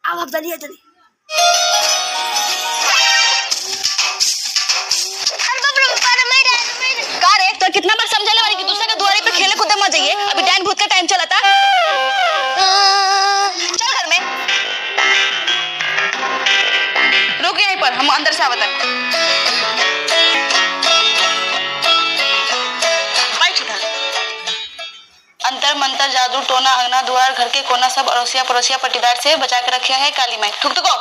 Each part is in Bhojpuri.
अब आप चलिए चलिए। का रे तो कितना बार समझाले वाली कि दूसरा के दुआरे पे खेले कूदे मत जाइए, अभी डाइन भूत का टाइम चला था। चल घर में रुक यहीं पर, हम अंदर से आवत हैं। बैठ इधर। अंतर मंतर जादू टोना अंगना दुआर घर के कोना सब अड़ोसिया पड़ोसिया पट्टीदार से बचा के रखा है काली माई। थुक थुको।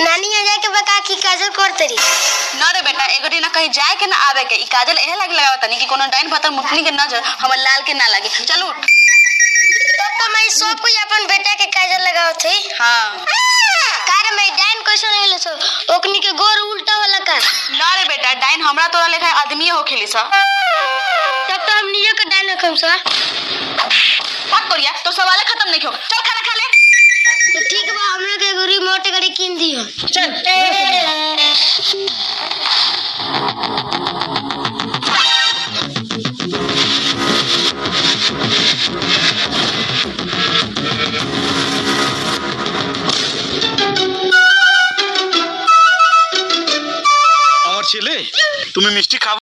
नानी आ जाके बका की काजल कर तरी ना रे बेटा, एगो दिन कहीं जाए के ना आवे के, ई काजल एहे लागे लगावत नहीं कि कोनो डाइन भतर मुखनी के नजर हमर लाल के ना लागे। चल उठ। तब तो मैं सब कोई अपन बेटा के काजल लगावत है। हां कार में डाइन कैसे रहले सो ओकनी के गोर उल्टा होला का? ना रे बेटा, डाइन हमरा तोरा लेखा आदमी हो खेली सा। तब तो हम नियो के डाइन रखम सा। बात करिया तो सवाल खत्म नहीं हो। चल खाना खा ले। तो ठीक बा, हमरे के एगो रिमोट गाड़ी किन दियो। चल আমার ছেলে তুমি মিষ্টি খাও।